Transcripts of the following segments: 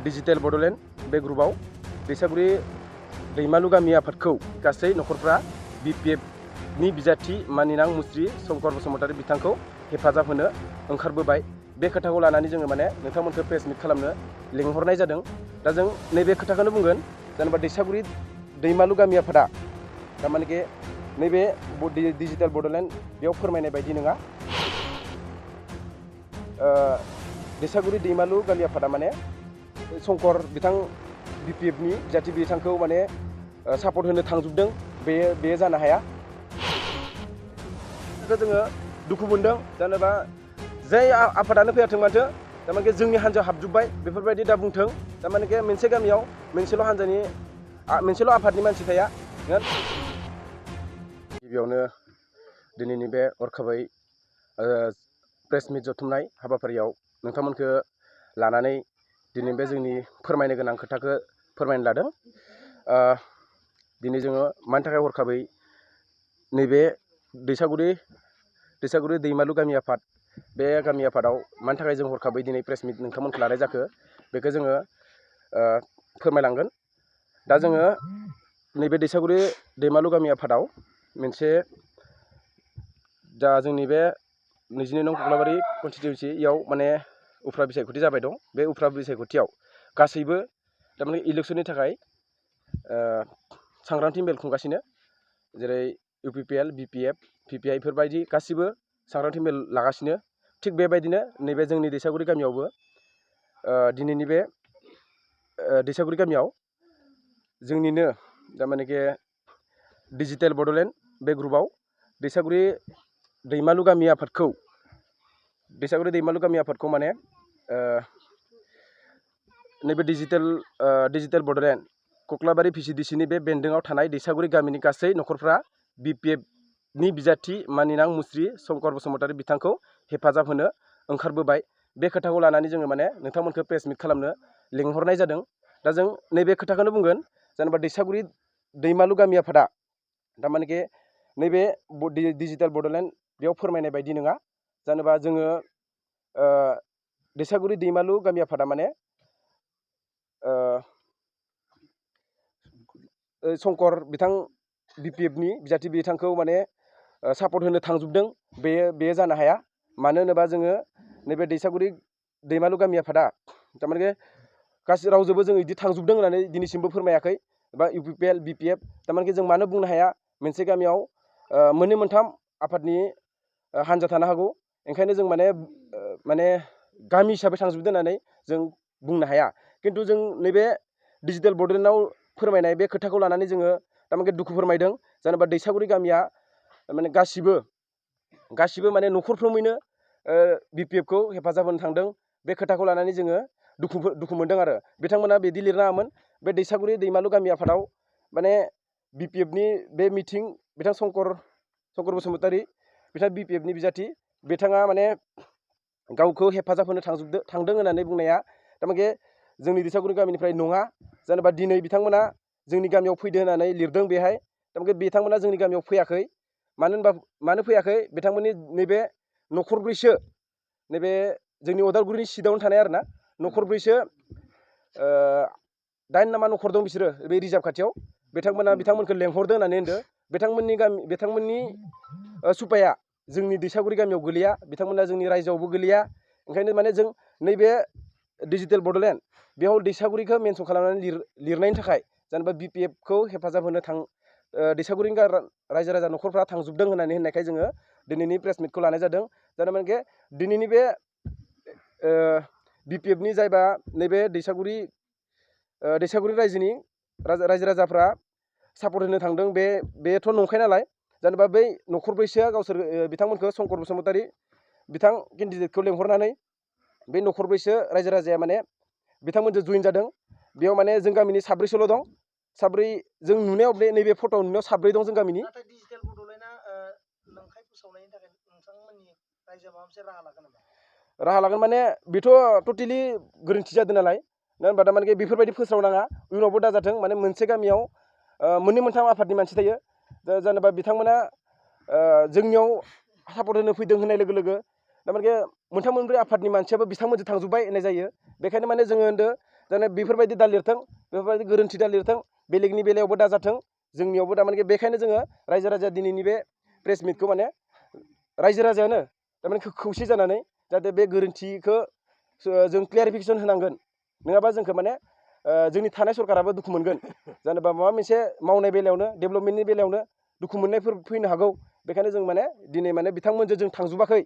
Digital Bodoland बे ग्रुपआव दैसागुरि दैमालु गामि आफादखौ गासै नखरफ्रा BPFनि बिजाथि मानिनां मुस्रि शंकर बसुमतारी बिथांखौ हेफाजाब होनो ओंखारबोबाय। बे खोथाखौ लानानै जोङो माने नोंथांमोनखौ प्रेस मिट खालामनो लिंहरनाय जादों। दा जों नैबे खोथाखौनो बुंगोन जेनेबा दैसागुरि दैमालु गामि आफादा थारमाने नैबे डिजिटेल बड'लेण्ड बेयाव फोरमायनाय बायदि नङा। दैसागुरि दैमालु गामि आफादा माने शंकर बिथां BPFनि बिजाथि बिथांखौ माने सापर्ट होनो थांजोबदों बे जानो हाया। बेखौ जोङो दुखु मोनदों जेनेबा जाय आफादानो फैयाथों माथो थारमाने जोंनि हान्जायाव हाबजोब्बाय बेफोरबायदि दा बुंथों। थारमाने मोनसे गामियाव मोनसेल' आफादनि मानसि थाया। गिबियावनो दिनैनि बे हरखाबै प्रेस मिट जथुमनाय हाबाफारियाव नोंथांमोनखौ लानानै दिनै बे जोंनि फोरमायनो गोनां खोथाखौ फोरमायनो लादों। दिनै जोङो मानि थाखाय हरखाबै नैबे दैसागुरि दैमालु गामि आफाद बे गामि आफादाव मानि थाखाय जों हरखाबै दिनै प्रेस मिट नोंथांमोनखौ लानाय जाखो बेखौ जोङो फोरमायलांगोन। दा जोङो नैबे दैसागुरि दैमालु गामि आफादाव मोनसे दा जोंनि बे 22 नं कक्लाबारि कनस्टिटिउन्सियाव माने उफ्रा बिसायख'थि जाबाय दं। बे उफ्रा बिसायख'थियाव गासैबो थारमाने इलेक्सननि थाखाय सांग्रांथि मेल खुंगासिनो, जेरै UPPL, BPF, PPI बेफोरबायदि गासिबो सांग्रांथि मेल लागासिनो। थिग बेबायदिनो नैबे जोंनि दैसागुरि गामियावबो दिनैनि बे दैसागुरि गामियाव जोंनिनो थारमाने डिजिटेल बड'लेण्ड बे ग्रुपआव दैसागुरि दैमालु गामि आफादखौ माने नैबे डिजिटेल बड'लेण्ड कक्लाबारि VCDCनि बे बेन्दोङाव थानाय दैसागुरि गामिनि गासै नखरफ्रा BPFनि बिजाथि मानिनां मुस्रि शंकर बसुमतारी बिथांखौ हेफाजाब होनो ओंखारबोबाय। बे खोथाखौ लानानै जोङो माने नोंथांमोनखौ प्रेस मिट खालामनो लिंहरनाय जादों। दा जों नैबे खोथाखौनो बुंगोन जेनेबा दैसागुरि दैमालु गामि आफादा थारमाने नैबे डिजिटेल बड'लेण्ड बेयाव फोरमायनाय बायदि नङा। जेनेबा जोङो दैसागुरि दैमालु गामि आफादा माने शंकर बिथां BPFनि बिजाथि बिथांखौ माने सापर्ट होनो थांजोबदों बे जानो हाया। मानो होनोबा जोङो नैबे दैसागुरि दैमालु गामि आफादा थारमाने गासै रावजोंबो जों बिदि थांजोबदों होननानै दिनैसिमबो फोरमायाखै। बा UPPL, BPF थारमाने जों मानो बुंनो हाया मोनसे गामियाव मोननै मोनथाम आफादनि हान्जा थानो हागौ। ओंखायनो जों माने गामि हिसाबै थांजोबदों होननानै जों बुंनो हाया। खिन्थु जों नैबे डिजिटेल बड'लेण्डआव फोरमायनाय बे खोथाखौ लानानै जोङो थारमाने दुखु फोरमायदों। जेनेबा दैसागुरि गामिया माने गासिबो माने नखरफ्रोमैनो BPFखौ हेफाजाब होनो थांदों। बे खोथाखौ लानानै जोङो दुखु मोनदों आरो बिथांमोना बिदि लिरनाङामोन। बे दैसागुरि दैमालु गामि आफादाव माने BPFनि बे मिथिं बिथां शंकर बसुमतारी बिथां BPFनि बिजाथि बिथाङा माने गावखौ हेफाजाब होनो थांदों होननानै बुंनाया थारमाने जोंनि दैसागुरि गामिनिफ्राय नङा। जेनेबा दिनै बिथांमोना जोंनि गामियाव फैदो होननानै लिरदों बेहाय, थारमाने बिथांमोना जोंनि गामियाव फैयाखै। मानो फैयाखै बिथांमोननि नैबे नखरब्रैसो नैबे जोंनि उदालगुरिनि सिदावनो थानाय आरोना नखरब्रैसो 8 ना मा नखर दं बिसोरो बे रिजार्भ खाथियाव बिथांमोनखौ लेंहरदो होननानै होनदों। बिथांमोननि सुपाया जोंनि दैसागुरि गामियाव गोलैया, बिथांमोना जोंनि रायजोआवबो गोलैया। ओंखायनो माने जों नैबे डिजिटेल बड'लेण्ड बेयाव दैसागुरिखौ मेनसन खालामनानै लिरनायनि थाखाय जेनेबा BPFखौ हेफाजाब होनो दैसागुरिनि रायजो राजा नखरफ्रा थांजोबदों होननानै होननायखाय जोङो दिनैनि प्रेस मिटखौ लानाय जादों। थारमाने दिनैनि बे BPFनि जायबा नैबे दैसागुरि रायजोनि रायजो राजाफ्रा सापर्ट होनो थांदों बेथ' नंखाय नालाय। जेनेबा बै नखरब्रैसोआ गावसोर बिथांमोनखौ शंकर बसुमतारी बिथां केन्डिडेटखौ लेंहरनानै बे नखरब्रैसो रायजो राजाया माने बिथांमोनजों जइन जादों। बेयाव माने जों गामिनि साब्रैसोल' दं। साब्रै जों नुनायाव नैबे फट'आव नुनायाव साब्रै दं जों गामिनि। नाथाय डिजिटेल बड'लेण्डआ नंखाय फोसावनायनि थाखाय नोंथांमोननि रायजोआ माबा मोनसे राहा लागोन नामा? राहा लागोन माने बेथ' टटेलि गोरोन्थि जादों नालाय। नङा होनबा थारमाने बेफोरबायदि फोस्रावनाङा, इयुनावबो दाजाथों। माने मोनसे गामियाव मोननै मोनथाम आफादनि मानसि थायो। जेनेबा बिथांमोना जोंनियाव सापर्ट होनो फैदों होननाय लोगो लोगो थारमाने मोनथाम मोनब्रै आफादनि मानसियाबो बिथांमोनजों थांजोब्बाय होननाय जायो। बेखायनो माने जोङो होनदों जाने बेफोरबायदि दा लिरथों, बेफोरबायदि गोरोन्थि दा लिरथों, बेलेगनि बेलायावबो दा जाथों, जोंनियावबो थारमाने बेखायनो जोङो रायजो राजा दिनैनि बे प्रेस मिटखौ माने रायजो राजायानो थारमाने खौसे जानानै जाहाथे बे गोरोन्थिखौ जों क्लियारिफिकेसन होनांगोन, नङाबा जोंखौ माने जोंनि थानाय सरकाराबो दुखु मोनगोन, जेनेबा माबा मोनसे मावनाय बेलायावनो डेभेलपमेन्टनि बेलायावनो दुखु मोननायफोर फैनो हागौ। बेखायनो जों माने दिनै माने बिथांमोनजों जों थांजोबाखै,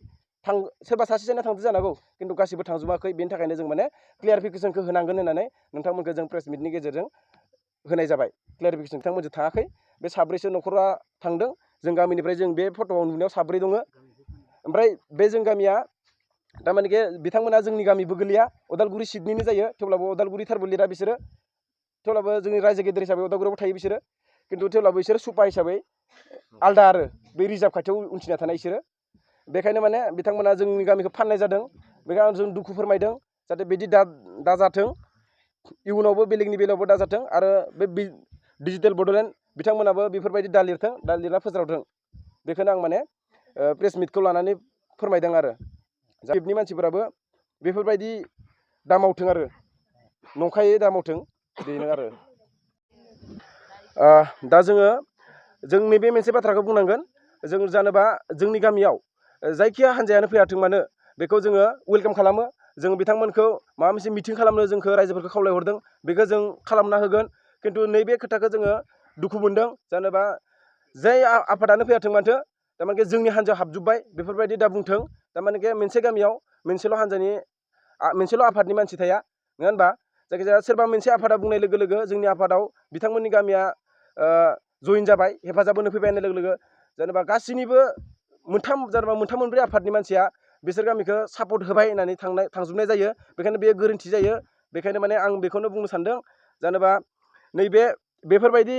सोरबा सासे जाना थांदो जानो हागौ, खिन्थु गासिबो थांजोबाखै। बेनि थाखायनो जों माने क्लियारिफिकेसनखौ होनांगोन होननानै नोंथांमोनखौ जों प्रेस मिटनि गेजेरजों होनाय जाबाय। क्लियारिफिकेसन बिथांमोनजों थाङाखै, बे साब्रैसो न'खरा थांदों। जों गामिनिफ्राय जों बे फट'आव नुनायाव साब्रै दङ। ओमफ्राय बे जों गामिया थारमाने बिथांमोना जोंनि गामिबो गोलैया, उदालगुरि सिटनिनो जायो, थेवब्लाबो उदालगुरि थारबो लिरा बिसोरो, थेवब्लाबो जोंनि रायजो गेदेर हिसाबै उदालगुरियावबो थायो बिसोरो, खिन्थु थेवब्लाबो बिसोरो सुपा हिसाबै आलदा आरो बै रिजार्भ खाथियाव उनथिना थानाय बिसोरो। बेखायनो माने बिथांमोना जोंनि गामिखौ फाननाय जादों। बेखायनो जों दुखु फोरमायदों, जाहाथे बिदि दाजाथों, इयुनावबो बेलेगनि बेलायावबो दाजाथों। आरो बे डिजिटेल बड'लेण्ड बिथांमोनाबो बेफोरबायदि दा लिरथों, दा लिरना फोज्रावथों। बेखौनो आं माने प्रेस मिटखौ लानानै फोरमायदों आरो जायनि मानसिफोराबो बेफोरबायदि दा मावथों आरो नंखायै दा मावथों, बेनो आरो। दा जों नैबे मोनसे बाथ्राखौ बुंनांगोन, जों जानोबा जोंनि गामियाव जायखिया हान्जायानो फैयाथों मानो बेखौ जोङो वेलकाम खालामो। जों बिथांमोनखौ माबा मोनसे मिटिं खालामनो जोंखौ रायजोफोरखौ खावलायहरदों, बेखौ जों खालामना होगोन। खिन्थु नैबे खोथाखौ जोङो दुखु मोनदों, जेनेबा जाय आफादानो फैयाथों माथो थारमाने जोंनि हान्जायाव हाबजोब्बाय बेफोरबायदि दा बुंथों। थारमाने मोनसे गामियाव मोनसेल' आफादनि मानसि थाया, नङा होनबा? जायखिजाया सोरबा मोनसे आफादा बुंनाय लोगो लोगो जोंनि आफादाव बिथांमोननि गामिया जइन जाबाय, हेफाजाब होनो फैबाय होननाय लोगो लोगो जेनेबा गासैनिबो जेनेबा मोनथाम मोनब्रै आफादनि मानसिया बिसोर गामिखौ सापर्ट होबाय होननानै थांजोबनाय जायो। बेखायनो बेयो गोरोन्थि जायो। बेखायनो माने आं बेखौनो बुंनो सानदों, जेनेबा बेफोरबायदि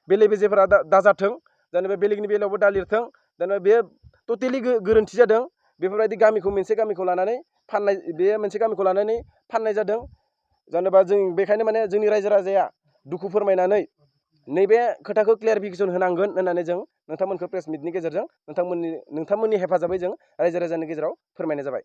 बेले बेजेफोरा दाजाथों, जेनेबा बेलेगनि बेलायावबो दा लिरथों। जेनेबा बे टटेलि गोरोन्थि जादों। बेफोरबायदि मोनसे गामिखौ लानानै फाननाय जादों। जेनेबा जों बेखायनो माने जोंनि रायजो राजाया दुखु फोरमायनानै नैबे खोथाखौ क्लियारिफिकेसन होनांगोन होननानै जों नोंथांमोनखौ प्रेस मिटनि गेजेरजों नोंथांमोननि हेफाजाबै जों रायजो राजानि गेजेराव फोरमायनाय जाबाय।